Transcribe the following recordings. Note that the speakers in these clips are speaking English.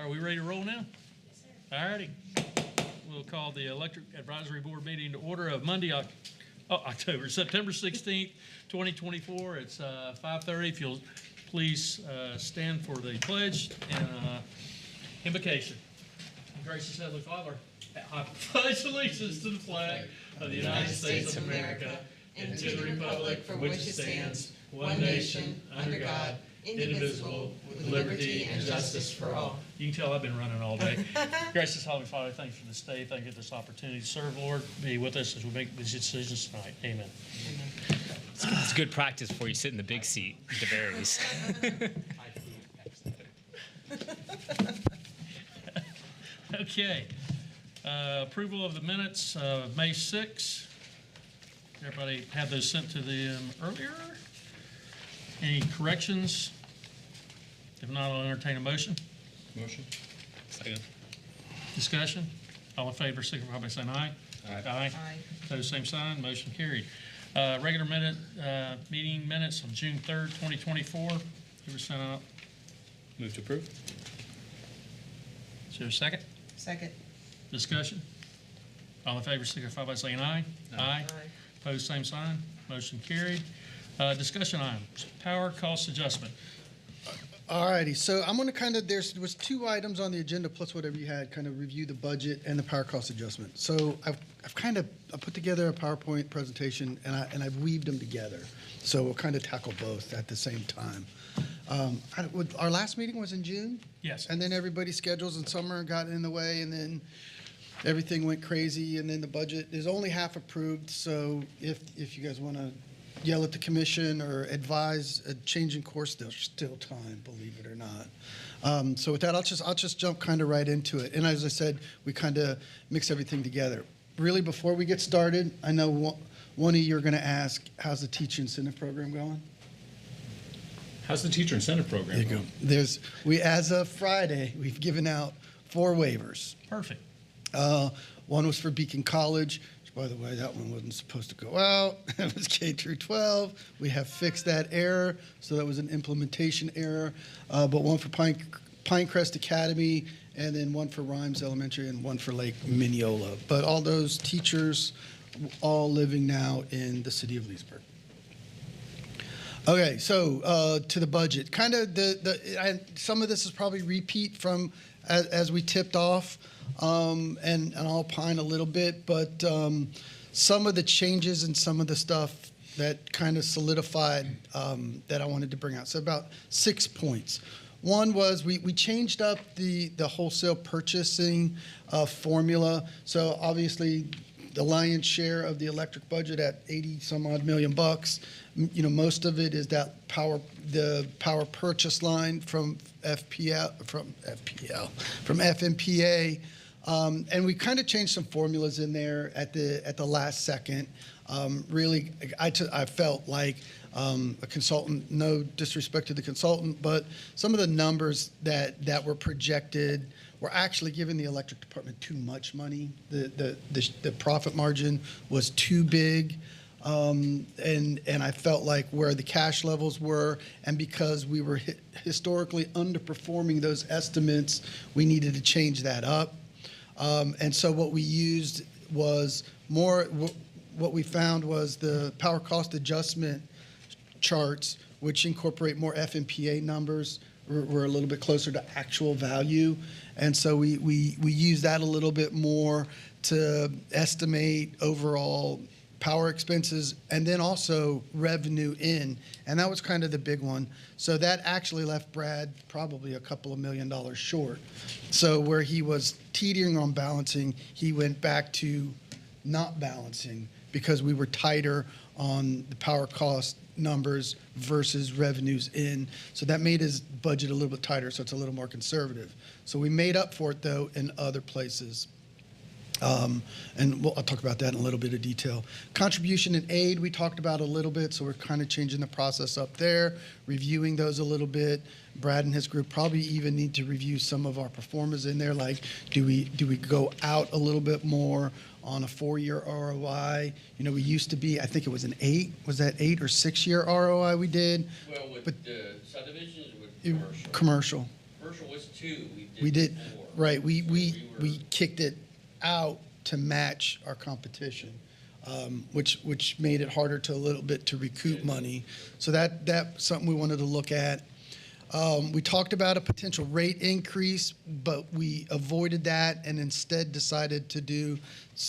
Are we ready to roll now? Yes, sir. All righty. We'll call the Electric Advisory Board meeting to order of Monday, September 16th, 2024. It's 5:30. If you'll please stand for the pledge and invocation. Gracious Heavenly Father, I pledge allegiance to the flag of the United States of America and to the republic for which it stands, one nation, under God, indivisible, with liberty and justice for all. You can tell I've been running all day. Gracious Heavenly Father, thank you for this day. Thank you for this opportunity to serve, Lord. Be with us as we make these decisions tonight. Amen. It's good practice before you sit in the big seat with the berries. Okay. Approval of the minutes of May 6th. Everybody had those sent to them earlier. Any corrections? If not, I'll entertain a motion. Motion. Second. Discussion? All in favor, signify by saying aye. Aye. Aye. Opposed, same sign. Motion carried. Regular meeting minutes of June 3rd, 2024. They were sent out. Move to approve. Is there a second? Second. Discussion? All in favor, signify by saying aye. Aye. Opposed, same sign. Motion carried. Discussion items. Power cost adjustment. All righty, so I'm going to kind of, there was two items on the agenda plus whatever you had, kind of review the budget and the power cost adjustment. So I've put together a PowerPoint presentation and I've weaved them together. So we'll kind of tackle both at the same time. Our last meeting was in June? Yes. And then everybody's schedules in summer got in the way, and then everything went crazy, and then the budget is only half approved. So if you guys want to yell at the commission or advise a change in course, there's still time, believe it or not. So with that, I'll just jump kind of right into it. And as I said, we kind of mix everything together. Really, before we get started, I know one of you are going to ask, how's the teacher incentive program going? How's the teacher incentive program? There you go. As of Friday, we've given out 4 waivers. Perfect. One was for Beacon College. By the way, that one wasn't supposed to go out. It was K through 12. We have fixed that error, so that was an implementation error. But one for Pinecrest Academy, and then one for Rhymes Elementary, and one for Lake Mineola. But all those teachers, all living now in the city of Leesburg. Okay, so to the budget. Kind of some of this is probably repeat from as we tipped off. And I'll opine a little bit, but some of the changes and some of the stuff that kind of solidified that I wanted to bring out. So about 6 points. One was we changed up the wholesale purchasing formula. So obviously the lion's share of the electric budget at 80 some odd million bucks. You know, most of it is the power purchase line from FMPA. And we kind of changed some formulas in there at the last second. Really, I felt like a consultant, no disrespect to the consultant, but some of the numbers that were projected were actually giving the electric department too much money. The profit margin was too big. And I felt like where the cash levels were, and because we were historically underperforming those estimates, we needed to change that up. And so what we used was what we found was the power cost adjustment charts, which incorporate more FMPA numbers. We're a little bit closer to actual value. And so we use that a little bit more to estimate overall power expenses and then also revenue in. And that was kind of the big one. So that actually left Brad probably a couple of $1 million short. So where he was teetering on balancing, he went back to not balancing because we were tighter on the power cost numbers versus revenues in. So that made his budget a little bit tighter, so it's a little more conservative. So we made up for it, though, in other places. And I'll talk about that in a little bit of detail. Contribution and aid, we talked about a little bit, so we're kind of changing the process up there, reviewing those a little bit. Brad and his group probably even need to review some of our performers in there, like do we go out a little bit more on a 4-year ROI? You know, we used to be, I think it was an 8, was that 8 or 6 year ROI we did? Well, with but the subdivisions or with commercial? Commercial. commercial was 2. We did, before. right, we So we kicked it out to match our competition, which made it harder to a little bit to recoup money. So that's something we wanted to look at. We talked about a potential rate increase, but we avoided that and instead decided to do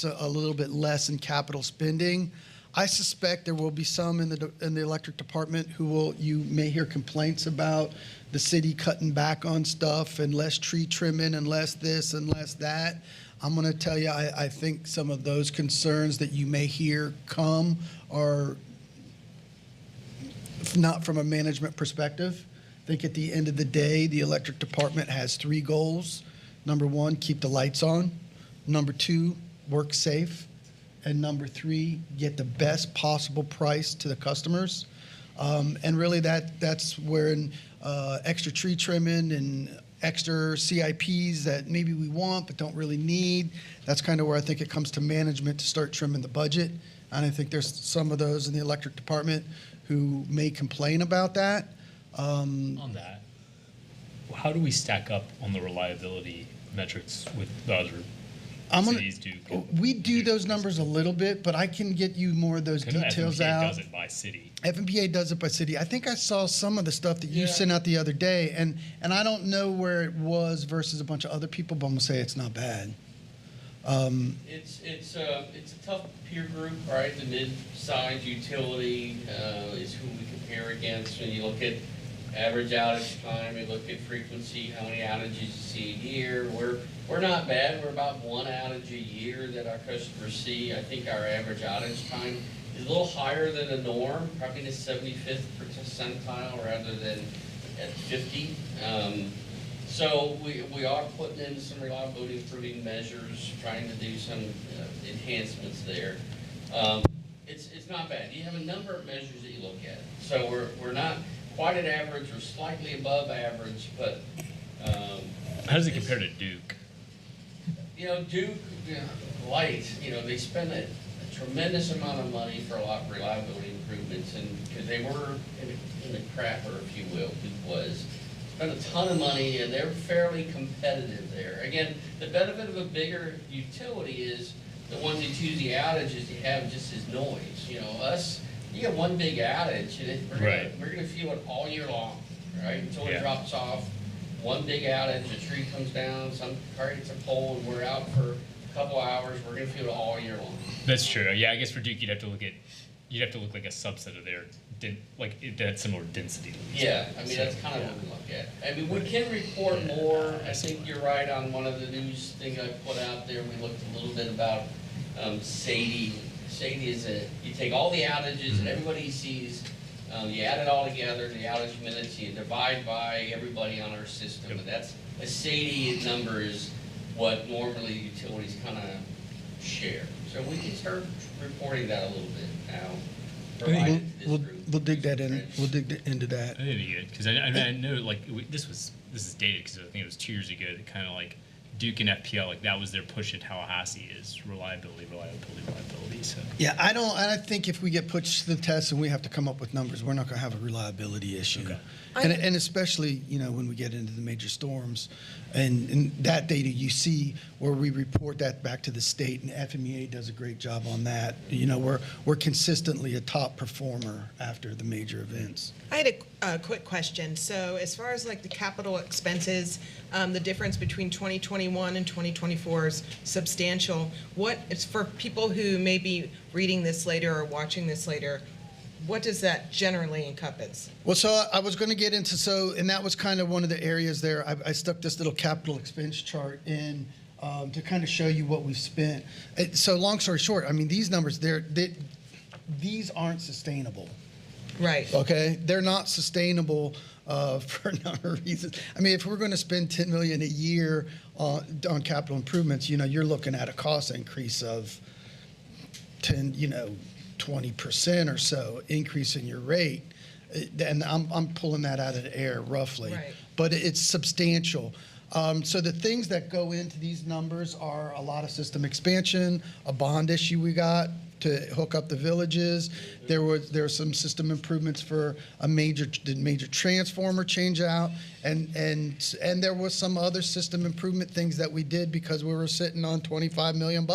a little bit less in capital spending. I suspect there will be some in the electric department you may hear complaints about the city cutting back on stuff and less tree trimming and less this and less that. I'm going to tell you, I think some of those concerns that you may hear are not from a management perspective. I think at the end of the day, the electric department has 3 goals. Number 1, keep the lights on. Number 2, work safe. And number 3, get the best possible price to the customers. And really that's where extra tree trimming and extra CIPs that maybe we want but don't really need, that's kind of where I think it comes to management to start trimming the budget. And I think there's some of those in the electric department who may complain about that. On that, how do we stack up on the reliability metrics with the other cities? We do those numbers a little bit, but I can get you more of those details FMPA out. does it by city. FMPA does it by city. I think I saw some of the stuff that you sent out the other day, and I don't know where it was versus a bunch of other people, but I'm gonna say it's not bad. It's a tough peer group, right? The mid-sized utility is who we compare against. When you look at average outage time, you look at frequency, how many outages you see a year. We're not bad. We're about 1 outage a year that our customers see. I think our average outage time is a little higher than the norm, probably the 75th percentile rather than at 50. So we are putting in some reliability improving measures, trying to do some enhancements there. It's not bad. You have a number of measures that you look at. So we're not quite at average, we're slightly above average, but How does it compare to Duke? Duke, Light, they spend a tremendous amount of money for a lot of reliability improvements, and because they were in the crapper, if you will, Duke was. Spent a ton of money, and they're fairly competitive there. Again, the benefit of a bigger utility is the ones that choose the outages you have just as noise. Us, you get one big outage, and we're gonna feel it all year long, right? Until it drops off. One big outage, a tree comes down, some car hits a pole, and we're out for a couple hours. We're gonna feel it all year long. That's true. Yeah, I guess for Duke, you'd have to look like a subset of their, it had similar density. Yeah, that's kind of what we look at. We can report more. I think you're right on one of the news things I put out there. We looked a little bit about SAIDI. SAIDI is you take all the outages that everybody sees, you add it all together, the outage minutes, you divide by everybody on our system. And that's a SAIDI number is what normally utilities kind of share. So we can start reporting that a little bit now. We'll dig that in. We'll dig into that. That'd be good because I know this is dated because I think it was 2 years ago that kind of like Duke and FPL that was their push in Tallahassee is reliability. So Yeah, I think if we get pushed to the test and we have to come up with numbers, we're not going to have a reliability issue. Okay. And especially when we get into the major storms, and that data you see where we report that back to the state, and FMEA does a great job on that. We're consistently a top performer after the major events. I had a quick question. So as far as the capital expenses, the difference between 2021 and 2024 is substantial. What is for people who may be reading this later or watching this later? What does that generally encompass? Well, so I was going to get into and that was kind of one of the areas there. I stuck this little capital expense chart in to kind of show you what we've spent. So long story short, these numbers these aren't sustainable. Right. Okay, they're not sustainable for a number of reasons. If we're going to spend $10 million a year on capital improvements, you're looking at a cost increase of 20% or so increase in your rate, and I'm pulling that out of the air roughly, right. But it's substantial. So the things that go into these numbers are a lot of system expansion, a bond issue we got to hook up the villages. There were some system improvements for a major transformer change out, and there was some other system improvement things that we did because we were sitting on $25 million.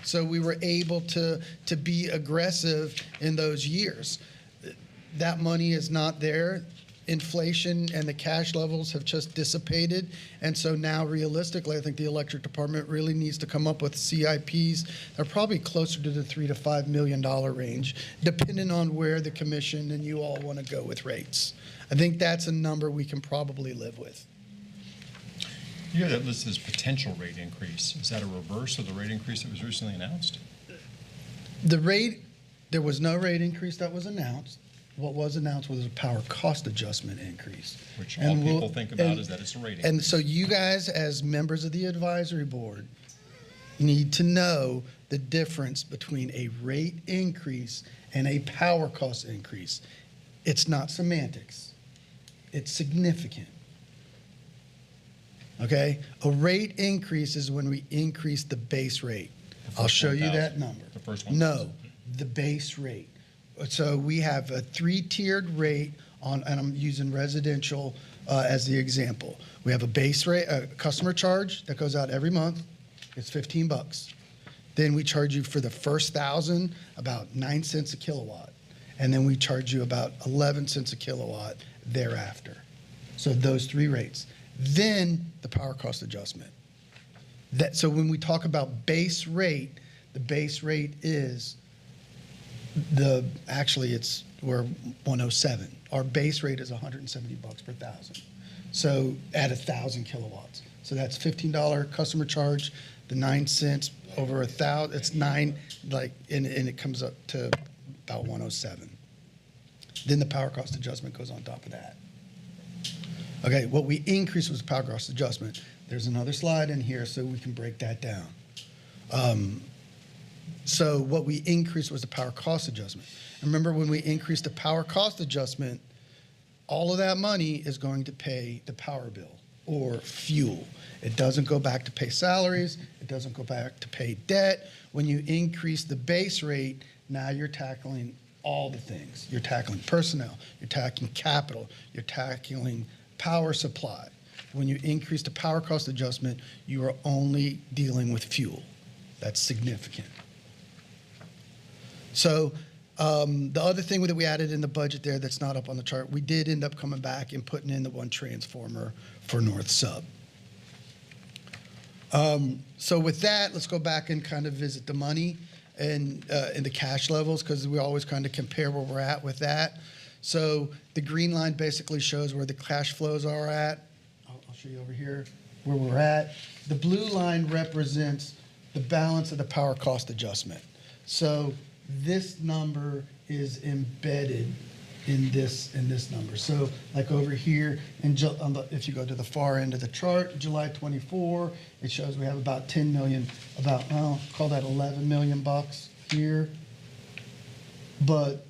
So we were able to be aggressive in those years. That money is not there. Inflation and the cash levels have just dissipated. And so now realistically, I think the electric department really needs to come up with CIPs. They're probably closer to the $3 to $5 million range, depending on where the commission and you all want to go with rates. I think that's a number we can probably live with. You have that listed as potential rate increase. Is that a reverse of the rate increase that was recently announced? There was no rate increase that was announced. What was announced was a power cost adjustment increase. Which all people think about is that it's a rate increase. And so you guys, as members of the advisory board, need to know the difference between a rate increase and a power cost increase. It's not semantics. It's significant. Okay? A rate increase is when we increase the base rate. I'll show you that number. The first one? No, the base rate. So we have a 3-tiered rate on, and I'm using residential as the example. We have a base rate, a customer charge that goes out every month. It's $15. Then we charge you for the first 1,000 about 9 cents a kilowatt. And then we charge you about 11 cents a kilowatt thereafter. So those 3 rates. Then the power cost adjustment. So when we talk about base rate, the base rate is we're 107. Our base rate is $170 per 1,000. So at 1,000 kilowatts. So that's $15 customer charge, the 9 cents over 1,000, it's 9, and it comes up to about 107. Then the power cost adjustment goes on top of that. Okay, what we increased was the power cost adjustment. There's another slide in here so we can break that down. So what we increased was the power cost adjustment. And remember, when we increased the power cost adjustment, all of that money is going to pay the power bill or fuel. It doesn't go back to pay salaries. It doesn't go back to pay debt. When you increase the base rate, now you're tackling all the things. You're tackling personnel. You're tackling capital. You're tackling power supply. When you increase the power cost adjustment, you are only dealing with fuel. That's significant. So the other thing that we added in the budget there that's not up on the chart, we did end up coming back and putting in the 1 transformer for North Sub. So with that, let's go back and kind of visit the money and the cash levels, because we always kind of compare where we're at with that. So the green line basically shows where the cash flows are at. I'll show you over here where we're at. The blue line represents the balance of the power cost adjustment. So this number is embedded in this number. So like over here, if you go to the far end of the chart, July 24, it shows we have about 10 million, call that 11 million bucks here. But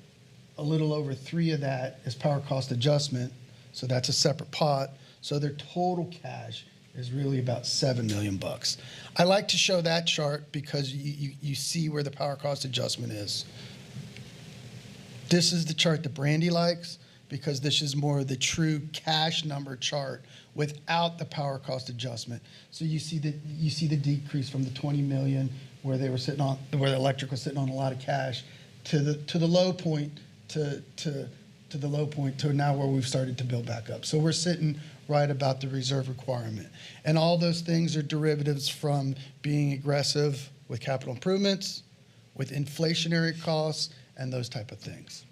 a little over 3 of that is power cost adjustment. So that's a separate pot. So their total cash is really about 7 million bucks. I like to show that chart because you see where the power cost adjustment is. This is the chart that Brandy likes because this is more the true cash number chart without the power cost adjustment. So you see the decrease from the 20 million where they were sitting on, where the electric was sitting on a lot of cash to the low point to the low point to now where we've started to build back up. So we're sitting right about the reserve requirement. And all those things are derivatives from being aggressive with capital improvements, with inflationary costs, and those type of things.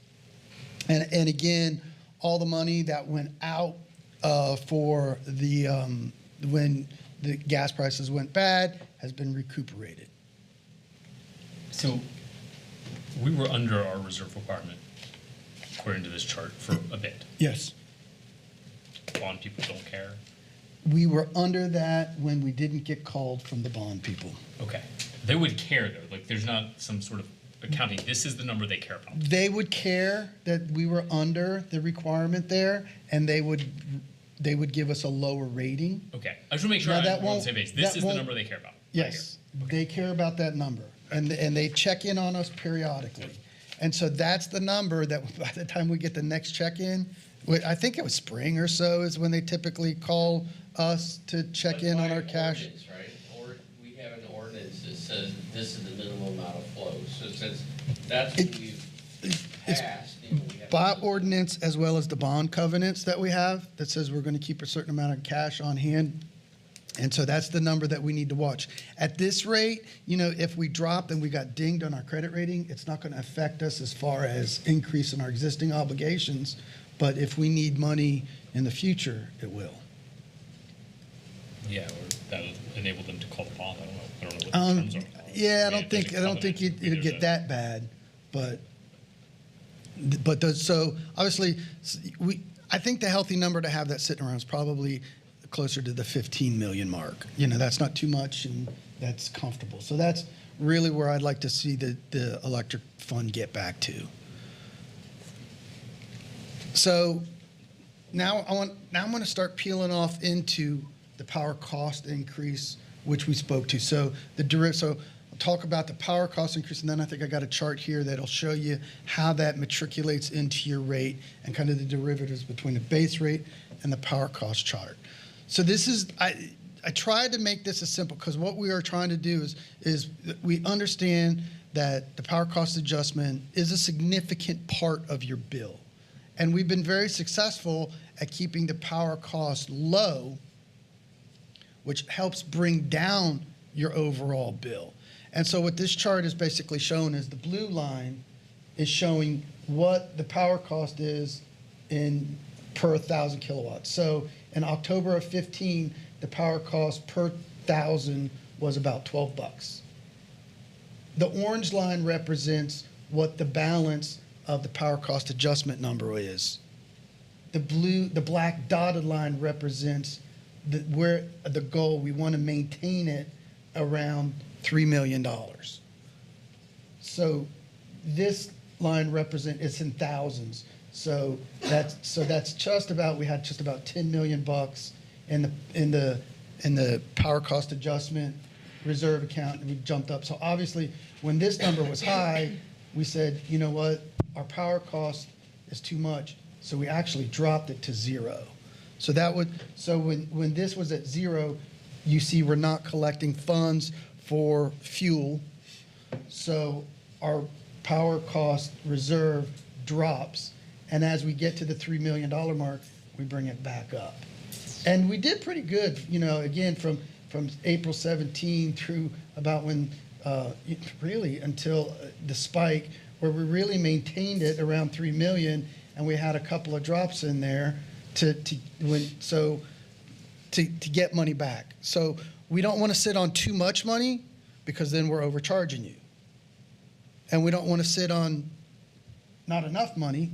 And again, all the money that went out for the when the gas prices went bad has been recuperated. So we were under our reserve requirement, according to this chart, for a bit. Yes. Bond people don't care. We were under that when we didn't get called from the bond people. Okay. They would care, though. Like, there's not some sort of accounting. This is the number they care about. They would care that we were under the requirement there, and they would give us a lower rating. Okay. I just want to make sure Now, I'm that on the won't- same page. This that is the won't- number they care about. Yes, they care about that number. and they check in on us periodically. And so that's the number that by the time we get the next check-in, I think it was spring or so is when they typically call us to check in on our cash. Ordinance, right? Or we have an ordinance that says this is the minimum amount of flow. So since that's what we've passed, you know, we have. By ordinance, as well as the bond covenants that we have, that says we're going to keep a certain amount of cash on hand. And so that's the number that we need to watch. At this rate, you know, if we dropped and we got dinged on our credit rating, it's not going to affect us as far as increase in our existing obligations. But if we need money in the future, it will. Yeah, or that would enable them to call the bond. I don't know what the terms are. Yeah, I mean, don't think there's it'll get that bad, but so obviously I think the healthy number to have that sitting around is probably closer to the 15 million mark. You know, that's not too much and that's comfortable. So that's really where I'd like to see the electric fund get back to. So now I'm going to start peeling off into the power cost increase, which we spoke to. So I'll talk about the power cost increase, and then I think I got a chart here that'll show you how that matriculates into your rate and kind of the derivatives between the base rate and the power cost chart. So this is, I tried to make this as simple because what we are trying to do is we understand that the power cost adjustment is a significant part of your bill. And we've been very successful at keeping the power cost low, which helps bring down your overall bill. And so what this chart is basically showing is the blue line is showing what the power cost is in per 1,000 kilowatts. So in October of 15, the power cost per 1,000 was about $12. The orange line represents what the balance of the power cost adjustment number is. The black dotted line represents where the goal, we want to maintain it around $3 million. So this line it's in thousands. So that's just about, we had just about 10 million bucks in the power cost adjustment reserve account, and we jumped up. So obviously when this number was high, we said, you know what, our power cost is too much. So we actually dropped it to zero. So when this was at zero, you see we're not collecting funds for fuel. So our power cost reserve drops. And as we get to the $3 million mark, we bring it back up. And we did pretty good, you know, again, from April 17 through about when, really until the spike, where we really maintained it around 3 million, and we had a couple of drops in there to get money back. So we don't want to sit on too much money because then we're overcharging you. And we don't want to sit on not enough money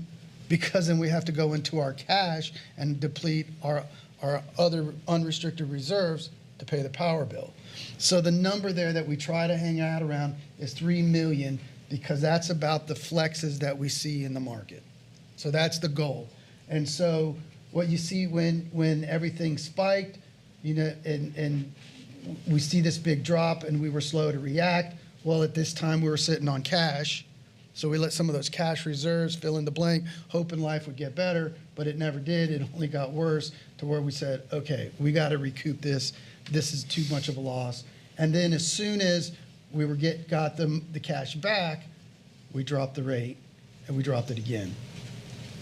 because then we have to go into our cash and deplete our other unrestricted reserves to pay the power bill. So the number there that we try to hang out around is 3 million because that's about the flexes that we see in the market. So that's the goal. And so what you see when everything spiked, you know, and we see this big drop and we were slow to react. Well, at this time we were sitting on cash. So we let some of those cash reserves fill in the blank, hoping life would get better, but it never did. It only got worse to where we said, okay, we got to recoup this. This is too much of a loss. And then as soon as we got the cash back, we dropped the rate and we dropped it again.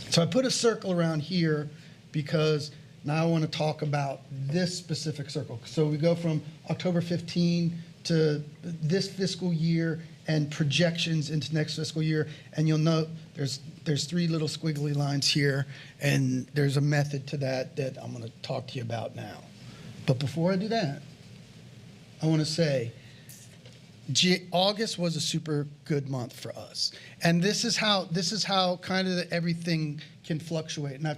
So I put a circle around here because now I want to talk about this specific circle. So we go from October 15 to this fiscal year and projections into next fiscal year. And you'll note there's three little squiggly lines here, and there's a method to that I'm going to talk to you about now. But before I do that, I want to say August was a super good month for us. And this is how kind of everything can fluctuate. And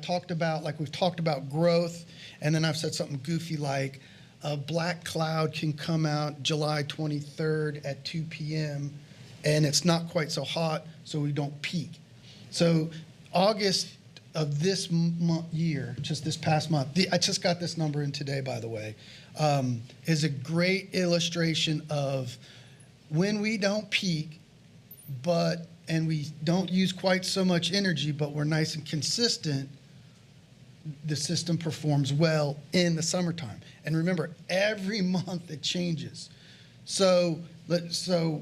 we've talked about growth, and then I've said something goofy like a black cloud can come out July 23rd at 2 p.m. and it's not quite so hot, so we don't peak. So August of this year, just this past month, I just got this number in today, by the way, is a great illustration of when we don't peak, and we don't use quite so much energy, but we're nice and consistent, the system performs well in the summertime. And remember, every month it changes. So the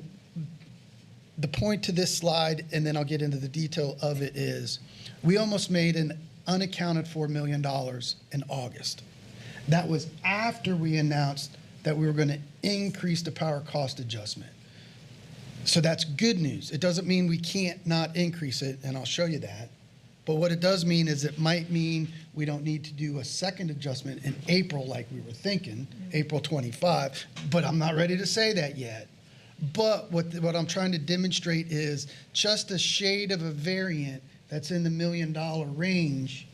point to this slide, and then I'll get into the detail of it, is we almost made an unaccounted for $1 million in August. That was after we announced that we were going to increase the power cost adjustment. So that's good news. It doesn't mean we can't not increase it, and I'll show you that. But what it does mean is it might mean we don't need to do a second adjustment in April like we were thinking, April 25, but I'm not ready to say that yet. But what I'm trying to demonstrate is just a shade of a variant that's in the $1 million range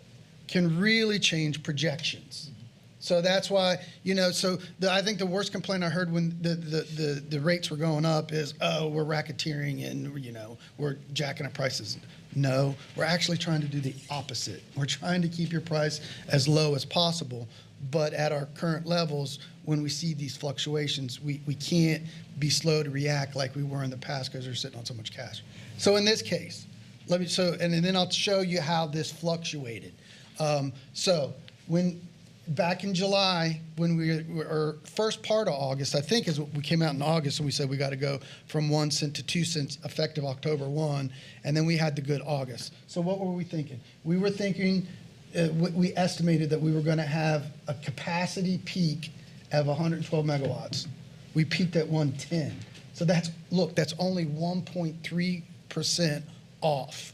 can really change projections. So that's why, I think the worst complaint I heard when the rates were going up is, oh, we're racketeering and, we're jacking up prices. No, we're actually trying to do the opposite. We're trying to keep your price as low as possible, but at our current levels, when we see these fluctuations, we can't be slow to react like we were in the past because we're sitting on so much cash. So in this case, and then I'll show you how this fluctuated. Back in July, when or first part of August, I think is we came out in August and we said we got to go from 1 cent to 2 cents effective October 1, and then we had the good August. So what were we thinking? We were thinking, we estimated that we were going to have a capacity peak of 112 megawatts. We peaked at 110. So that's only 1.3% off,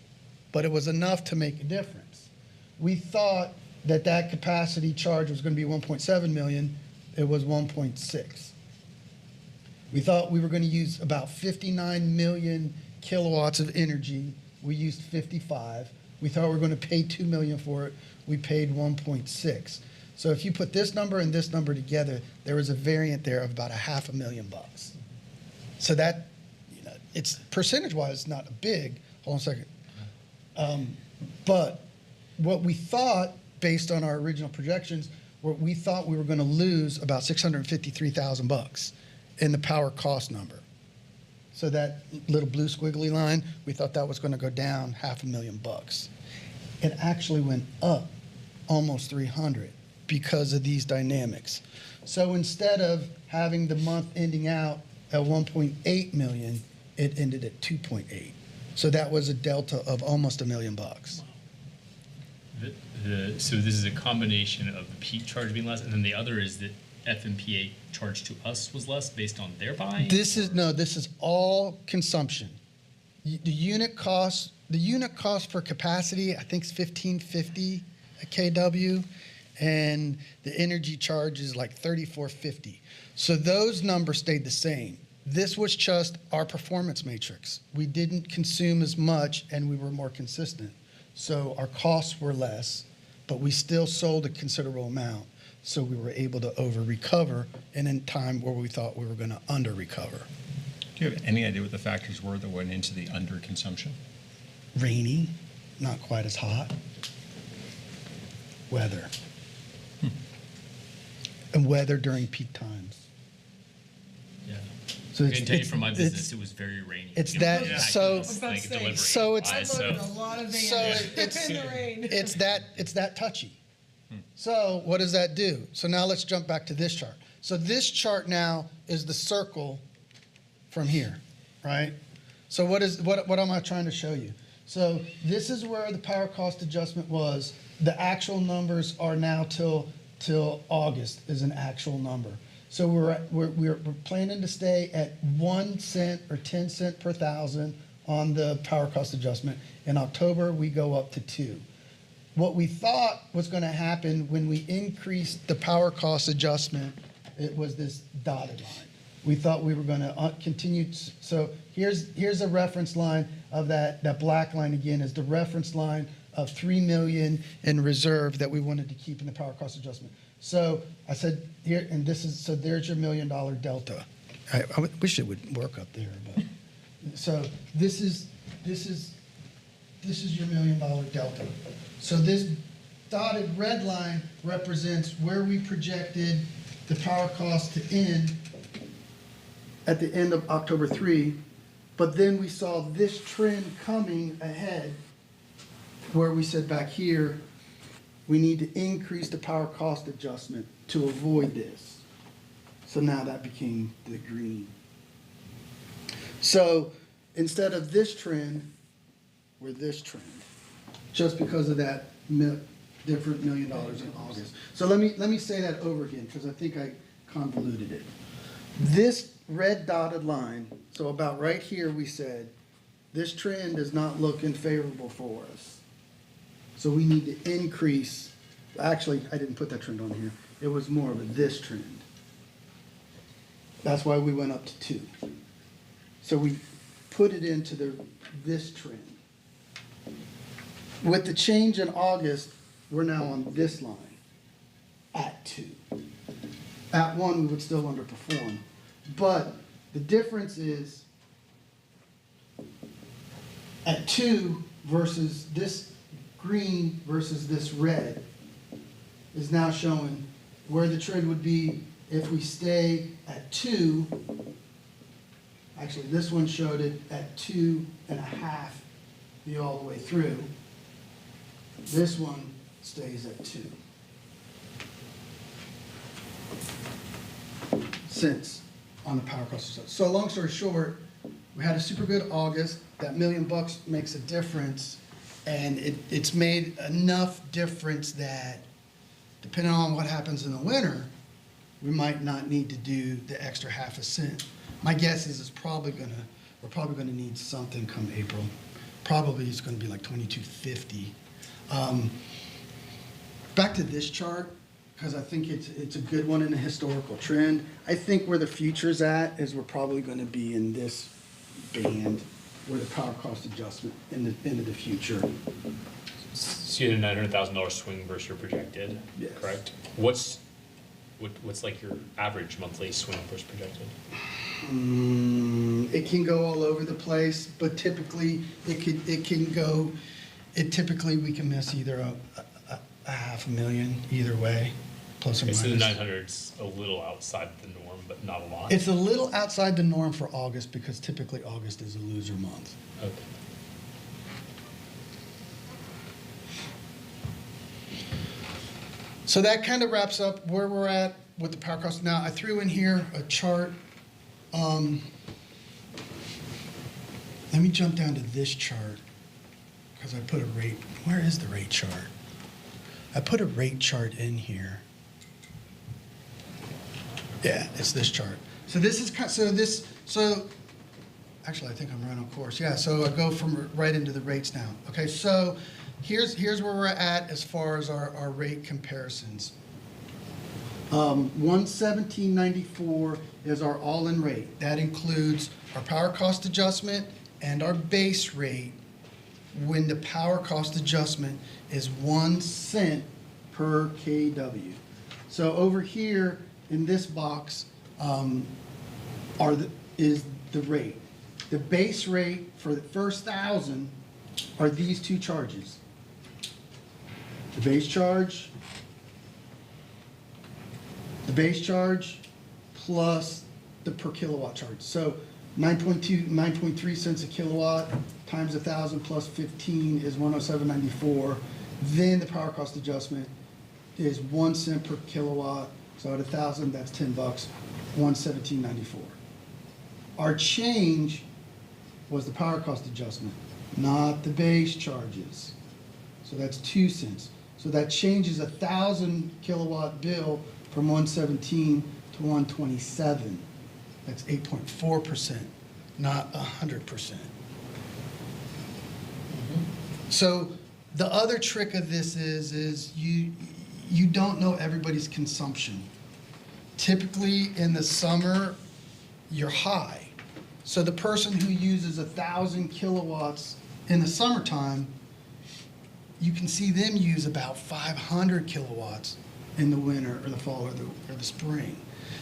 but it was enough to make a difference. We thought that capacity charge was going to be 1.7 million. It was 1.6. We thought we were going to use about 59 million kilowatts of energy. We used 55. We thought we were going to pay 2 million for it. We paid 1.6. So if you put this number and this number together, there was a variant there of about $500,000. So that, it's percentage-wise not big. Hold on a second. But what we thought, based on our original projections, we thought we were going to lose about $653,000 in the power cost number. So that little blue squiggly line, we thought that was going to go down $500,000. It actually went up almost 300 because of these dynamics. So instead of having the month ending out at 1.8 million, it ended at 2.8. So that was a delta of almost $1 million. So this is a combination of the peak charge being less, and then the other is that FMPA charge to us was less based on their buying? This is all consumption. The unit cost for capacity, I think, is $15.50 a kW, and the energy charge is like $34.50. So those numbers stayed the same. This was just our performance matrix. We didn't consume as much, and we were more consistent. So our costs were less, but we still sold a considerable amount. So we were able to over-recover in a time where we thought we were going to under-recover. Do you have any idea what the factors were that went into the underconsumption? Rainy, not quite as hot. Weather. And weather during peak times. Yeah. So I can tell you from my business, it was very rainy. It's You know, that- yeah, so- I was about to say, delivery so it's- wise, I loaded a lot of So vans it's- in the rain. It's that touchy. So what does that do? So now let's jump back to this chart. So this chart now is the circle from here, right? So what am I trying to show you? So this is where the power cost adjustment was. The actual numbers are now till August is an actual number. So we're planning to stay at 1 cent or 10 cent per thousand on the power cost adjustment. In October, we go up to 2. What we thought was going to happen when we increased the power cost adjustment, it was this dotted line. We thought we were going to continue. So here's a reference line of that black line again is the reference line of 3 million in reserve that we wanted to keep in the power cost adjustment. So I said here, and there's your $1 million delta. I wish it would work up there, but so this is your $1 million delta. So this dotted red line represents where we projected the power cost to end at the end of October 3, but then we saw this trend coming ahead where we said back here, we need to increase the power cost adjustment to avoid this. So now that became the green. So instead of this trend, we're this trend, just because of that different $1 million in August. So let me say that over again, because I think I convoluted it. This red dotted line, so about right here, we said, this trend is not looking favorable for us. So we need to increase, actually, I didn't put that trend on here. It was more of a this trend. That's why we went up to 2. So we put it into this trend. With the change in August, we're now on this line at 2. At 1, we would still underperform. But the difference is at 2 versus this green versus this red is now showing where the trend would be if we stay at 2. Actually, this one showed it at 2.5, be all the way through. This one stays at 2. Cents on the power cost. So long story short, we had a super good August. That $1 million makes a difference, and it's made enough difference that depending on what happens in the winter, we might not need to do the extra ½ cent. My guess is we're probably gonna need something come April. Probably it's gonna be like $22.50. Back to this chart, because I think it's a good one in a historical trend. I think where the future's at is we're probably gonna be in this band where the power cost adjustment into the future. So you had a $900,000 swing versus your projected, Yes. correct? What's like your average monthly swing versus projected? It can go all over the place, but typically typically we can miss either a $500,000 either way, plus or Okay, minus. so the 900's a little outside the norm, but not a lot. It's a little outside the norm for August because typically August is a loser month. Okay. So that kind of wraps up where we're at with the power cost. Now, I threw in here a chart. Let me jump down to this chart because I put a rate. Where is the rate chart? I put a rate chart in here. Yeah, it's this chart. So this is actually I think I'm right on course. Yeah, so I go from right into the rates now. Okay, so here's where we're at as far as our rate comparisons. 117.94 is our all-in rate. That includes our power cost adjustment and our base rate when the power cost adjustment is 1 cent per kW. So over here in this box is the rate. The base rate for the first 1,000 are these two charges. The base charge plus the per kilowatt charge. So 9.3 cents a kilowatt times 1,000 plus 15 is 107.94. Then the power cost adjustment is 1 cent per kilowatt. So at 1,000, that's $10, 117.94. Our change was the power cost adjustment, not the base charges. So that's 2 cents. So that changes a 1,000 kilowatt bill from 117 to 127. That's 8.4%, not 100%. So the other trick of this is you don't know everybody's consumption. Typically in the summer, you're high. So the person who uses 1,000 kilowatts in the summertime, you can see them use about 500 kilowatts in the winter or the fall or the spring.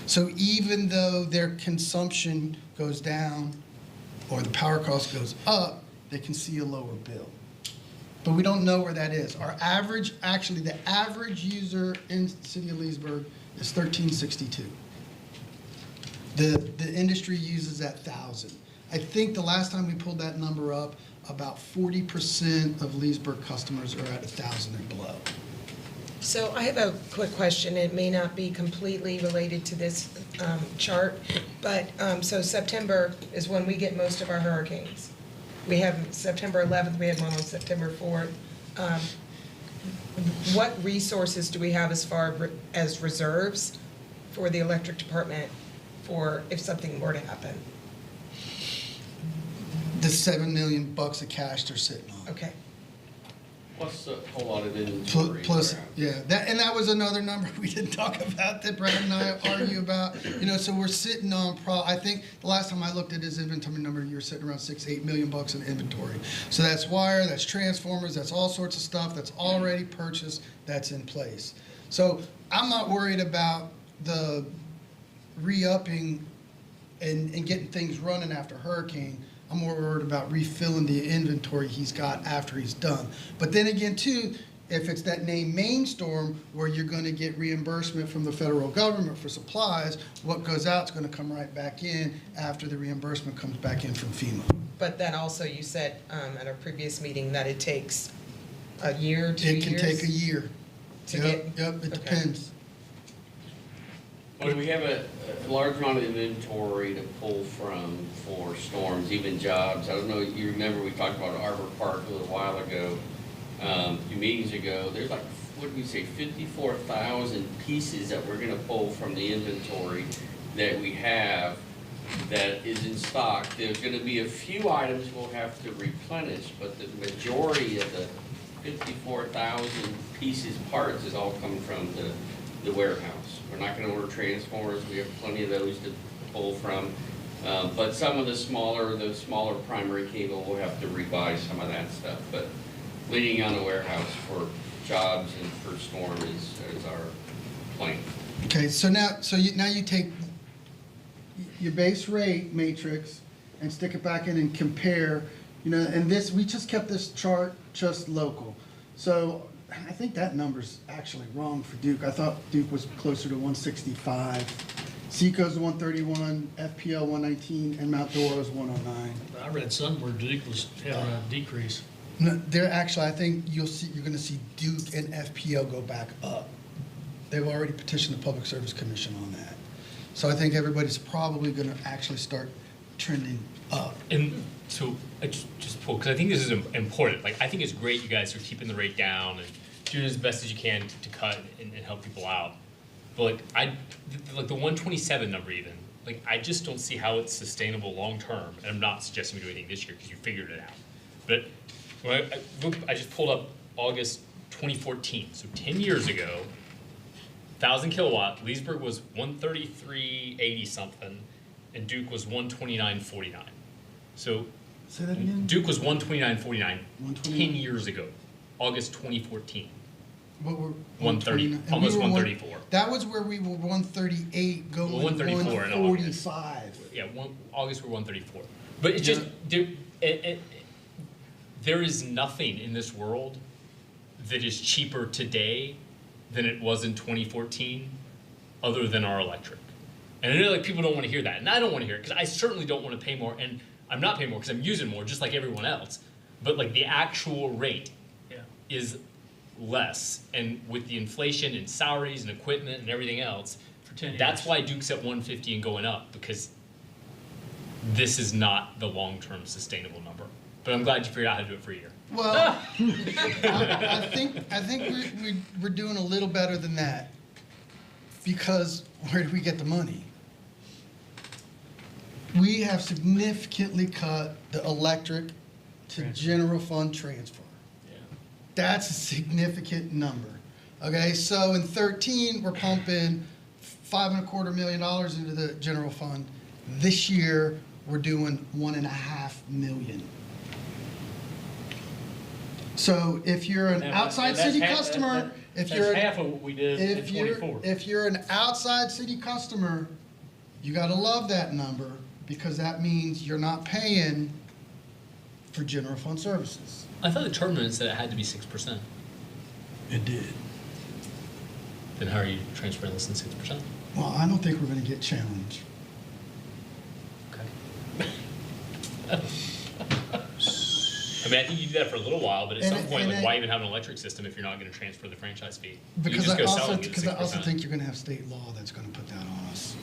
So even though their consumption goes down or the power cost goes up, they can see a lower bill. But we don't know where that is. Our average, actually the average user in the city of Leesburg is 1362. The industry uses that 1,000. I think the last time we pulled that number up, about 40% of Leesburg customers are at 1,000 and below. So I have a quick question. It may not be completely related to this chart, but so September is when we get most of our hurricanes. We have September 11th, we had one on September 4th. What resources do we have as far as reserves for the electric department for if something were to happen? The $7 million of cash they're sitting on. Okay. Plus a whole lot of inventory. Plus, around. yeah, that was another number we didn't talk about that Brad and I argue about. So we're sitting on I think the last time I looked at his inventory number, you were sitting around $6-8 million in inventory. So that's wire, that's transformers, that's all sorts of stuff that's already purchased, that's in place. So I'm not worried about the re-upping and getting things running after hurricane. I'm more worried about refilling the inventory he's got after he's done. But then again, too, if it's that named main storm where you're going to get reimbursement from the federal government for supplies, what goes out is going to come right back in after the reimbursement comes back in from FEMA. But then also you said at our previous meeting that it takes a year, 2 years? It can take a year. to Yep, get- it okay. depends. Well, we have a large amount of inventory to pull from for storms, even jobs. I don't know, you remember we talked about Arbor Park a little while ago, a few meetings ago. There's like, what did we say, 54,000 pieces that we're gonna pull from the inventory that we have that is in stock. There's gonna be a few items we'll have to replenish, but the majority of the 54,000 pieces, parts is all coming from the warehouse. We're not gonna order transformers, we have plenty of those to pull from. But some of the smaller primary cable, we'll have to rebuy some of that stuff. But leaning on the warehouse for jobs and for storm is our plan. Okay, so now you take your base rate matrix and stick it back in and compare, and this, we just kept this chart just local. So I think that number's actually wrong for Duke. I thought Duke was closer to 165. Seaco's 131, FPL 119, and Mount Doro's 109. I read somewhere Duke was having a decrease. No, they're actually, I think you're gonna see Duke and FPL go back up. They've already petitioned the Public Service Commission on that. So I think everybody's probably gonna actually start trending up. And so I just pull, because I think this is important. Like, I think it's great you guys are keeping the rate down and doing as best as you can to cut and help people out. But like the 127 number even, like, I just don't see how it's sustainable long-term. And I'm not suggesting we do anything this year because you figured it out. But when I just pulled up August 2014, so 10 years ago, 1,000 kilowatt, Leesburg was 133.80 something, and Duke was 129.49. So Say that again? Duke was 129.49 129. 10 years ago, August 2014. What were 130, 129? And almost we were 134. That was where we were 138 going Well, 134 in August. 145. Yeah, August we're 134. But it's just there is nothing in this world that is cheaper today than it was in 2014, other than our electric. And I know like people don't want to hear that, and I don't want to hear it because I certainly don't want to pay more, and I'm not paying more because I'm using more, just like everyone else. But like the actual rate is less, and with the inflation and salaries and equipment and everything else, For 10 that's years. why Duke's at 150 and going up, because this is not the long-term sustainable number. But I'm glad you figured out how to do it for a year. Well, I think we're doing a little better than that, because where do we get the money? We have significantly cut the electric to general fund transfer. That's a significant number. Okay, so in 13, we're pumping $5.25 million into the general fund. This year, we're doing $1.5 million. So if you're an outside city customer, That's half of what we did in 24. if you're an outside city customer, you gotta love that number, because that means you're not paying for general fund services. I thought the term said it had to be 6%. It did. Then how are you transferring less than 6%? Well, I don't think we're gonna get challenged. I mean, I think you do that for a little while, but at And- some point, and like, I- why even have an electric system if you're not gonna transfer the franchise fee? You Because just I go also, selling it at because I also 6%. think you're gonna have state law that's gonna put that on us.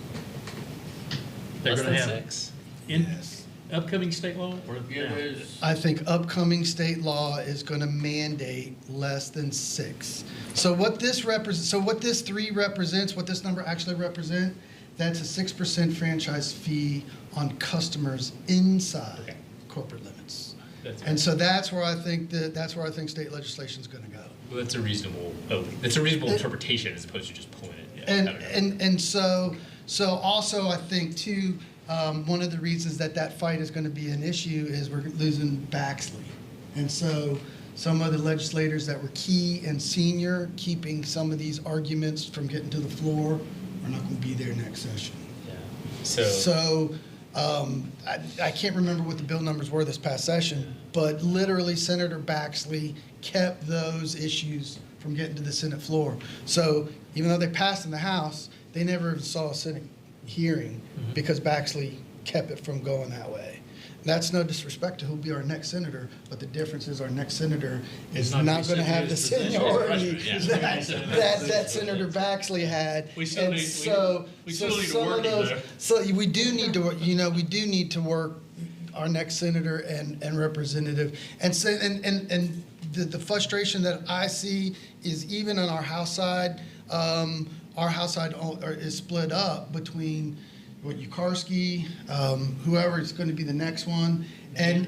They're Less gonna than have 6? in Yes. upcoming state law or Yeah, now? there's, I think upcoming state law is gonna mandate less than 6. So what this what this 3 represents, what this number actually represent, that's a 6% franchise fee on customers inside Okay. corporate limits. That's And so that's where I think state legislation's gonna go. Well, that's a reasonable, interpretation as opposed to just pulling it. Yeah, And, I don't know. and so also I think too, one of the reasons that fight is gonna be an issue is we're losing Baxley. And so some of the legislators that were key and senior, keeping some of these arguments from getting to the floor, are not gonna be there next session. Yeah. So, So, I can't remember what the bill numbers were this past session, but literally Senator Baxley kept those issues from getting to the Senate floor. So even though they passed in the House, they never even saw a Senate hearing because Baxley kept it from going that way. That's no disrespect to who'll be our next senator, but the difference is our next senator is not not gonna have the his position. seniority Freshman, that Senator Baxley had. We still And need- so- we so still need to some work of him those- there. So we do need to, we do need to work our next senator and representative. And so, and the frustration that I see is even on our House side, is split up between Yukarski, whoever is going to be the next one, and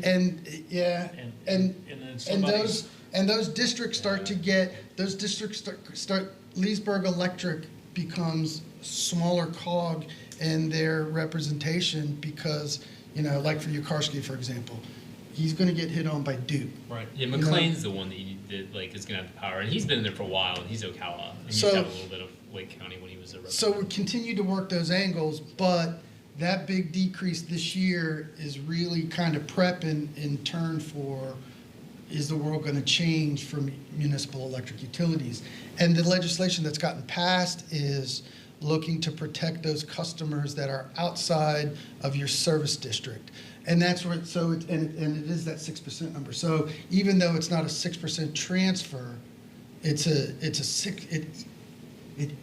yeah, And then and somebody's- those districts start to get, those districts start, Leesburg Electric becomes smaller cog in their representation because, like for Yukarski, for example, he's gonna get hit on by Duke. Right. yeah, know- McLean's the one that is gonna have the power, and he's been there for a while, and he's Ocala. And he's So- got a little bit of Lake County when he was a representative. So we continue to work those angles, but that big decrease this year is really kind of prepping in turn for, is the world gonna change for municipal electric utilities? And the legislation that's gotten passed is looking to protect those customers that are outside of your service district. And that's where, and it is that 6% number. So even though it's not a 6% transfer, it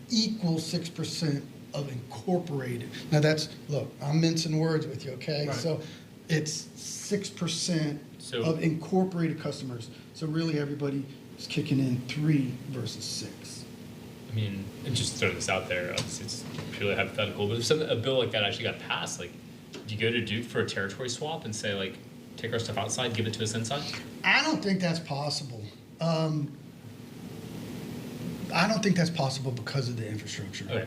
equals 6% of incorporated. Now look, I'm mincing words with you, okay? Right. So it's 6% So- of incorporated customers. So really everybody is kicking in 3 versus 6. I mean, and just throw this out there, obviously it's purely hypothetical, but if a bill like that actually got passed, like, do you go to Duke for a territory swap and say, like, take our stuff outside, give it to us inside? I don't think that's possible. I don't think that's possible because of the infrastructure. Okay.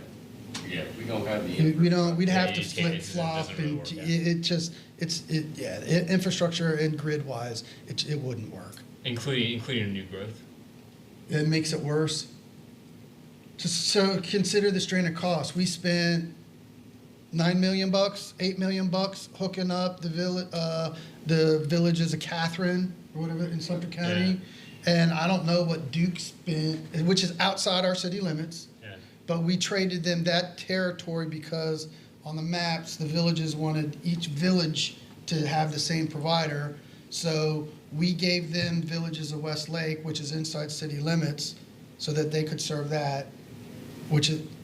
yeah, we don't have the. We don't, we'd Yeah, have you to just can't- it flip-flop doesn't really and work, yeah. infrastructure and grid-wise, it wouldn't work. Including a new growth? It makes it worse. So consider the stranded cost. We spent $9 million, $8 million hooking up the villages of Catherine or whatever in Sumter County. And I don't know what Duke spent, which is outside our city limits. Yeah. But we traded them that territory because on the maps, the villages wanted each village to have the same provider. So we gave them Villages of Westlake, which is inside city limits, so that they could serve that,